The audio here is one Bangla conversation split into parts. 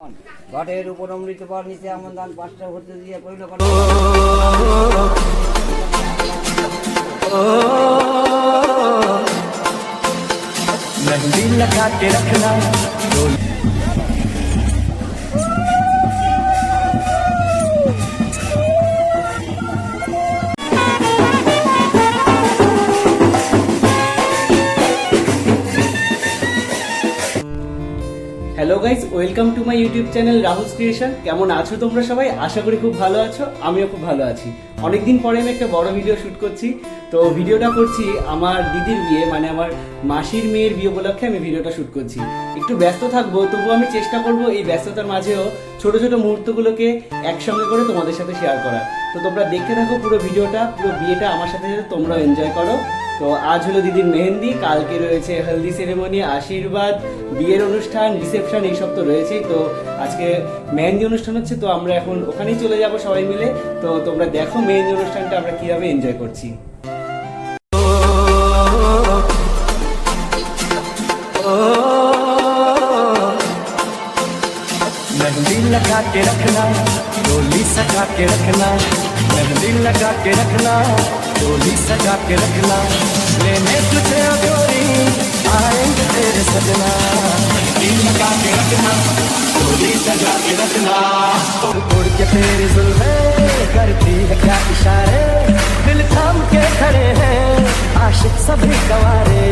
ঘটের উপর অমৃত পর নিচে এমন দান পাঁচটা হতে দিয়ে কইল मेहंदी लगा के रखना hello guys, welcome to my YouTube channel Rahul's creation. কেমন আছো তোমরা সবাই? আশা করি খুব ভালো আছো। আমিও খুব ভালো আছি। অনেকদিন পরে আমি একটা বড় ভিডিও শ্যুট করছি। তো ভিডিওটা করছি আমার দিদির বিয়ে, মানে আমার মাসির মেয়ের বিয়ে উপলক্ষে আমি ভিডিওটা শ্যুট করছি। একটু ব্যস্ত থাকবো, তবুও আমি চেষ্টা করব এই ব্যস্ততার মাঝেও ছোট ছোট মুহূর্তগুলোকে একসঙ্গে করে তোমাদের সাথে শেয়ার করার। তো তোমরা দেখতে থাকো পুরো ভিডিওটা, পুরো বিয়েটা আমার সাথে সাথে তোমরাও এনজয় করো। তো আজ হলো দিদির মেহেন্দি, কালকে রয়েছে হলদি সেরেমনি, আশীর্বাদ, বিয়ের অনুষ্ঠান, রিসেপশন, এইসব তো রয়েছেই। তো আজকে মেহেন্দি অনুষ্ঠান হচ্ছে, তো আমরা এখন ওখানেই চলে যাব সবাই মিলে। তো তোমরা দেখো মেহেন্দি অনুষ্ঠানটা আমরা কিভাবে এনজয় করছি। मेहंदी लगा के रखना, डोली सजा के रखना, मेहंदी लगा के रखना, डोली सजा के रखना, लेने तुझे गोरी आएंगे तेरे सजना। मेहंदी लगा के रखना, डोली सजा के रखना, उड़ के तेरी जुल्फे करती है क्या इशारे, दिल थाम के खड़े हैं आशिक सभी गवारे।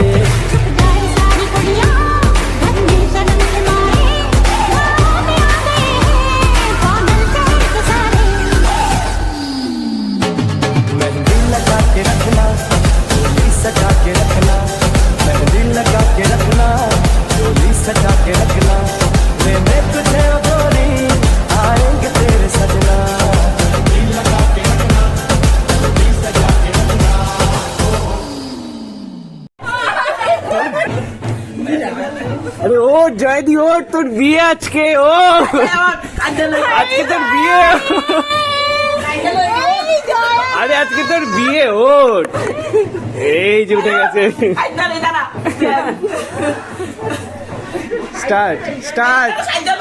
सजा के रखना, मेहंदी लगा के रखना, डोली सजा के रखना, लेने तुझे गोरी आएंगे तेरे सजना। मेहंदी लगा के रखना, डोली सजा के रखना। अरे ओ जयदी, ओ তোর বিয়ে আজকে, ও আজকে তোর বিয়ে। আরে আজকে তোর বিয়ে, ওঠ। এই যে উঠে গেছে। স্টার্ট স্টার্ট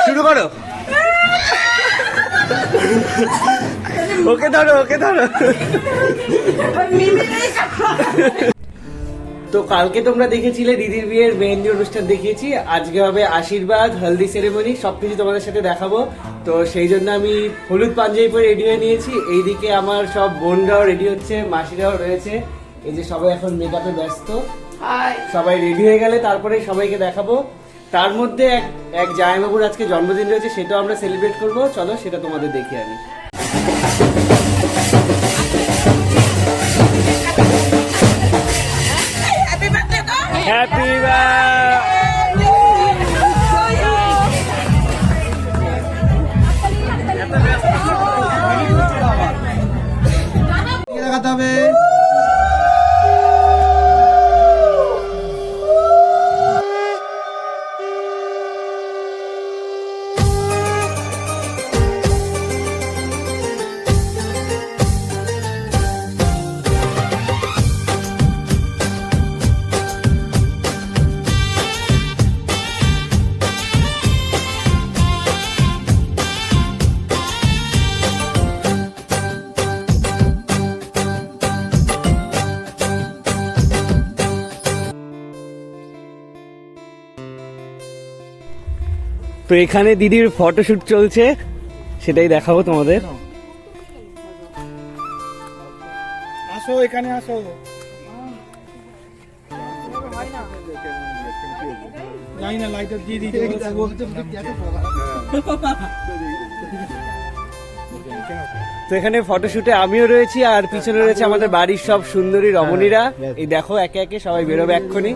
শুরু করো। ওকে ধরো, ওকে ধরো। তো কালকে তোমরা দেখেছিলে দিদির বিয়ের মেহেন্দি অনুষ্ঠান দেখিয়েছি, আজকে হবে আশীর্বাদ, হলদি সেরেমনি, সবকিছু তোমাদের সাথে দেখাবো। তো সেই জন্য আমি হলুদ পাঞ্জাবি পরে রেডি হয়ে নিয়েছি। এইদিকে আমার সব বোনরাও রেডি হচ্ছে, মাসিরাও রয়েছে। এই যে সবাই এখন মেকআপে ব্যস্ত। সবাই রেডি হয়ে গেলে তারপরে সবাইকে দেখাবো। তার মধ্যে এক জামাইবাবুর আজকে জন্মদিন রয়েছে, সেটাও আমরা সেলিব্রেট করবো। চলো সেটা তোমাদের দেখিয়ে আনি। হ্যাপি লাগাতে হবে। তো এখানে দিদির ফটোশুট চলছে, সেটাই দেখাবো তোমাদের। আসো এখানে আসো। যাই না, লাইটার দিয়ে দিতে। তো এখানে ফটোশুটে আমিও রয়েছি, আর পিছনে রয়েছে আমাদের বাড়ির সব সুন্দরী রমণীরা। এই দেখো একে একে সবাই বেরোবে এক্ষুনি।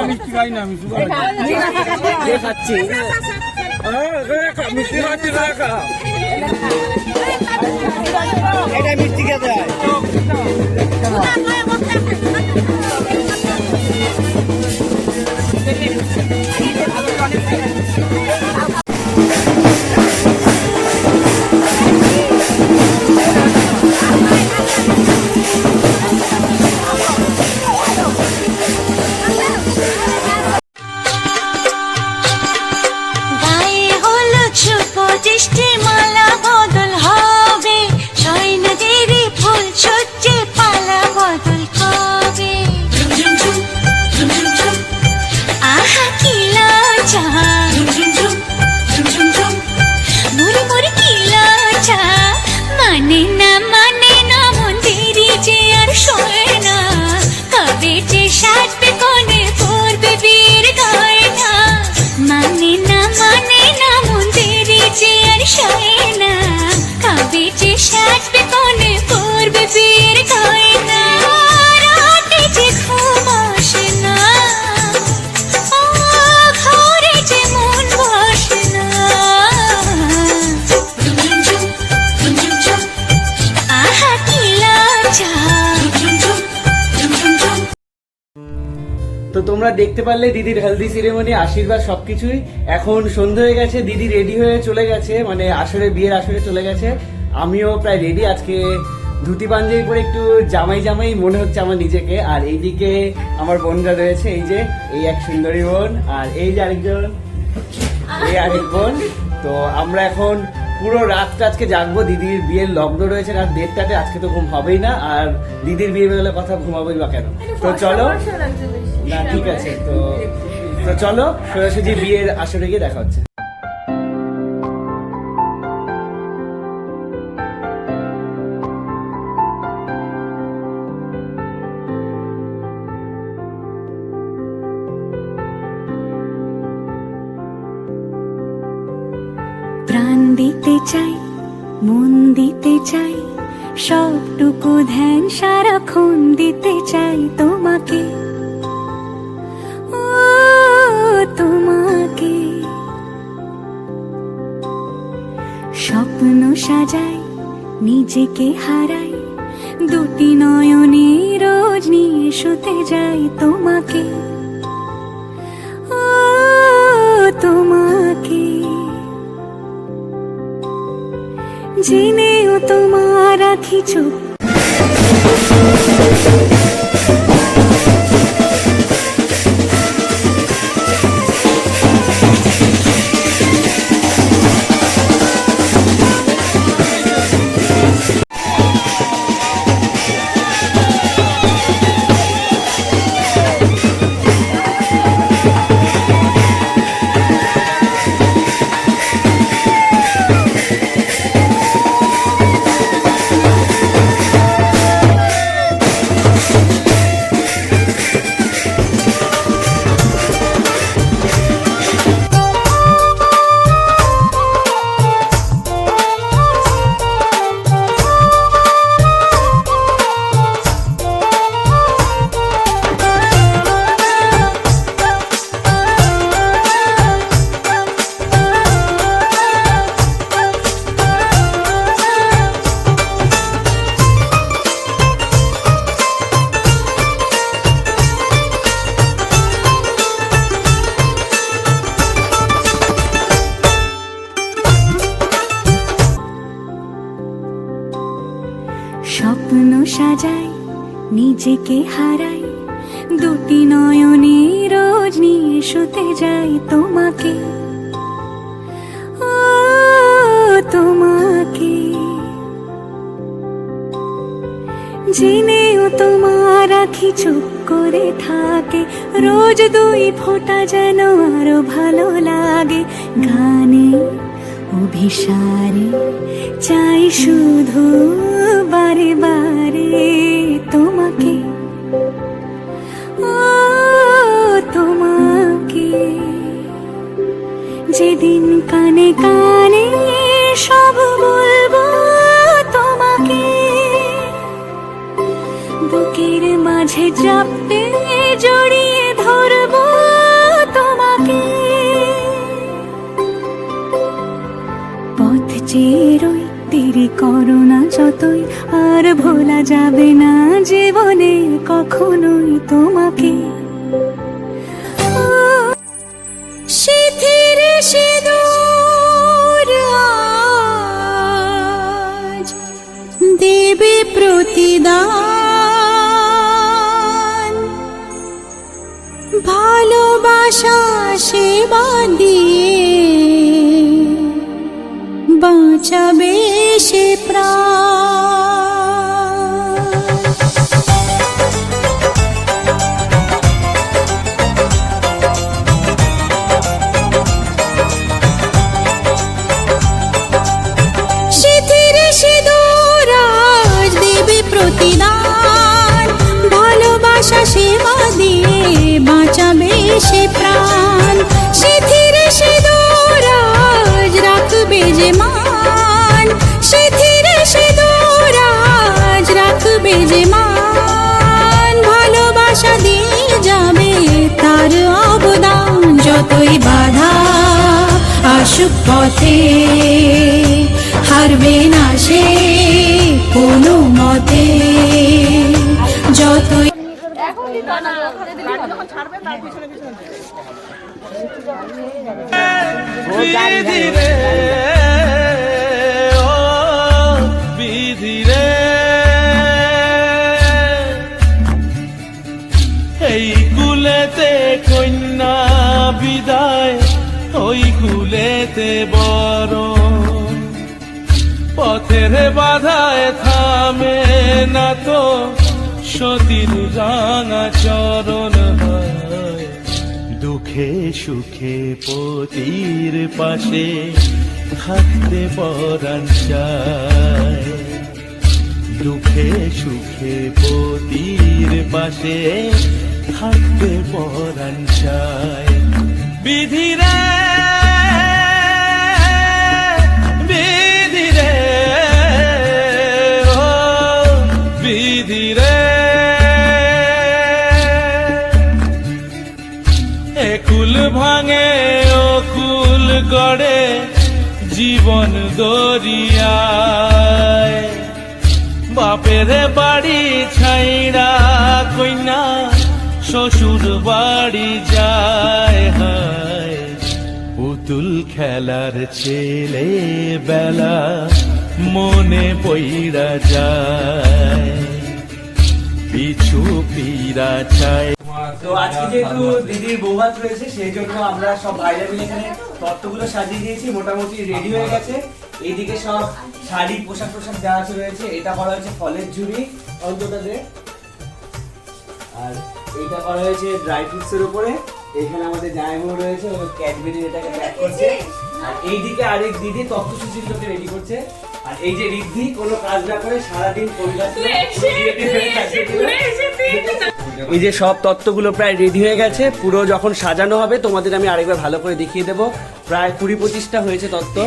মিষ্টি খাই না আমি খাচ্ছি মিষ্টি খাচ্ছি না খা এটা মিষ্টি খেতে হয়। গায়ে হলুদ শুভ দৃষ্টি মালা বদল হবে সৈন্যদেরই ফুল সজ্জে পালা বদল কবে আহা কি লজ্জা মুড়ি মুড়ি কি লজ্জা মানে না মন্দিরে যে আর শোয় না কবে যে সাজবে কোণে পড়বে বীর গয়না মানে না মন্দিরে যে আর শোয় না কবে যে সাজবে কোণে পড়বে বীর গয়না রাতে যে ঘুম আসে না ও ঘরে যে মন বসে না আহা কি লজ্জা তো তোমরা দেখতে পারলে দিদির হেলদি সেরেমনি আশীর্বাদ সবকিছুই। এখন সন্ধ্যা হয়ে গেছে, দিদি রেডি হয়ে চলে গেছে, মানে আসরে বিয়ের আসরে চলে গেছে। আমিও প্রায় রেডি, আজকে ধুতি পাঞ্জাবি পরে একটু জামাই জামাই মনে হচ্ছে আমার নিজেকে। আর এইদিকে আমার বোনরা রয়েছে, এই এক সুন্দরী বোন, আর এই যে আরেকজন, এই আরেক বোন। তো আমরা এখন পুরো রাতটা আজকে জাগবো। দিদির বিয়ের লগ্ন রয়েছে রাত 1:30-তে, আজকে তো ঘুম হবেই না। আর দিদির বিয়ে বেরোলে কথা ঘুমাবোই বা কেন। তো চলো না, ঠিক আছে, তো চলো সোজাসুজি বিয়ের আসরে গিয়ে দেখা হচ্ছে। প্রাণ দিতে চাই, মন দিতে চাই, সবটুকু ধ্যান সারাক্ষণ দিতে চাই তোমাকে, ও তোমাকে। স্বপ্ন সাজাই, নিজেকে হারাই, দুটি নয়নে রোজ নিয়ে শুতে যাই তোমাকে, ও তোমাকে। জেনেও তোমার রাখি চুপ। স্বপ্ন সাজাই নিজেকে হারাই দুটি নয়নে রোজ নিয়ে শুতে যাই তোমাকে, ও তোমাকে। জেনেও তোমার আখি চুপ করে থাকে, রোজ দুই ফোঁটা যেন আরো ভালো লাগে। গানে অভিসারে চাই শুধু বারে বারে তোমাকে, ও তোমাকে। যেদিন কানে কানে সব বলবো তোমাকে, বুকের মাঝে চাপতে জড়িয়ে ধরবো তোমাকে। পথ চেয়ে রই দেরি করো না যতই, আর ভোলা যাবে না জীবনে কখনোই তোমাকে। সিঁথির সিঁদুর আজ দেবে প্রতিদান, ভালোবাসা সেবা দিয়ে বাঁচাবে সে প্রাণ। সিঁথির সিঁদুর আজ দেবে প্রতিদান, ভালোবাসা সেবা দিয়ে বাঁচাবে সে প্রাণ। সিঁথির সিঁদুর আজ রাখবে যে মান, সিঁথির সিঁদুর আজ রাখবে যে মান, ভালোবাসা দিয়ে যাবে তার অবদান। যতই বাধা আসুক পথে হারবে না সে কোনো মতে, যতই বিধি রে ও বিধি রে, এই কুলেতে কন্যা বিদায়, ওই কুলেতে বড় পথের বাধায় থামে না তো সতীর রাঙা চরণ হয়। দুঃখে সুখে পতির পাশে থাকতে পরাণ চায়, দুঃখে সুখে পতির পাশে থাকতে পরাণ চায়। বিধি রে বিধি রে ও বিধি রে, একুল ভাঙে ও কুল গড়ে জীবন দরিয়ায়। বাপের বাড়ি ছাইড়া কইনা শ্বশুর বাড়ি যায়, হায় পুতুল খেলার ছেলে বেলা মনে পইড়া যায়, পিছু পীড়া চায়। তো আজকে যেহেতু দিদির বৌভাত রয়েছে সেই জন্য আমরা সব বাইরে মিলে এখানে তত্ত্বগুলো সাজিয়ে দিয়েছি, মোটামুটি রেডি হয়ে গেছে। এইদিকে সব শাড়ি পোশাক যা আছে রয়েছে, এটা করা হয়েছে ফলের ঝুড়ি অন্তটাতে, আর এইটা করা হয়েছে ড্রাই ফ্রুটস এর উপরে। এখানে আমাদের জায়গা রয়েছে, ও ক্যাডবেরি এটাকে প্যাক করছে, আর এইদিকে আরেক দিদি তত্ত্বসূচিগুলোকে রেডি করছে। আর এই যে রিদ্ধি কোনো কাজ না করে সারাদিন এই যে সব তত্ত্বগুলো প্রায় রেডি হয়ে গেছে, পুরো যখন সাজানো হবে তোমাদের আমি আরেকবার ভালো করে দেখিয়ে দেবো। প্রায় 20-25টা হয়েছে তত্ত্ব।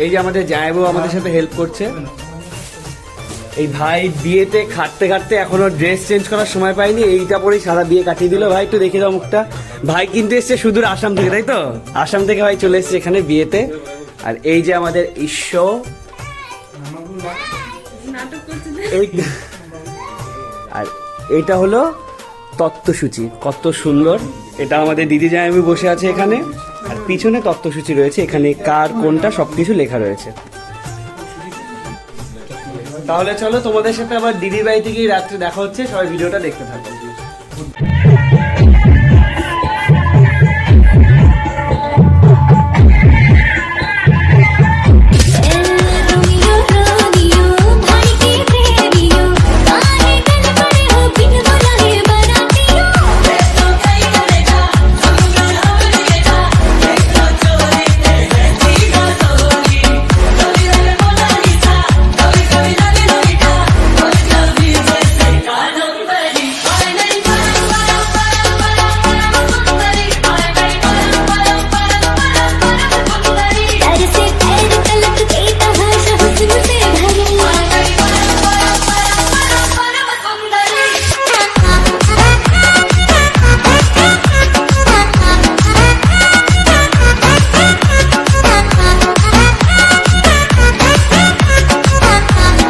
এই যে আমাদের জায়বু আমাদের সাথে হেল্প করছে। এই ভাই বিয়েতে খাটতে খাটতে এখনো ড্রেস চেঞ্জ করার সময় পাইনি, এইটা পরেই সারা বিয়ে কাটিয়ে দিল। ভাই একটু দেখে দাও মুখটা। ভাই কিন্তু এসছে সুদূর আসাম থেকে, তাই তো? আসাম থেকে ভাই চলে এসছে এখানে বিয়েতে। আর এই যে আমাদের ঈশ্বর, আর এইটা হলো তত্ত্বসূচি, কত সুন্দর। এটা আমাদের দিদি জামাই বসে আছে এখানে, আর পিছনে তত্ত্বসূচি রয়েছে, এখানে কার কোনটা সবকিছু লেখা রয়েছে। তাহলে চলো তোমাদের সাথে আবার দিদির বাড়িতে গিয়ে রাত্রে দেখা হচ্ছে, সবাই ভিডিওটা দেখতে থাকো।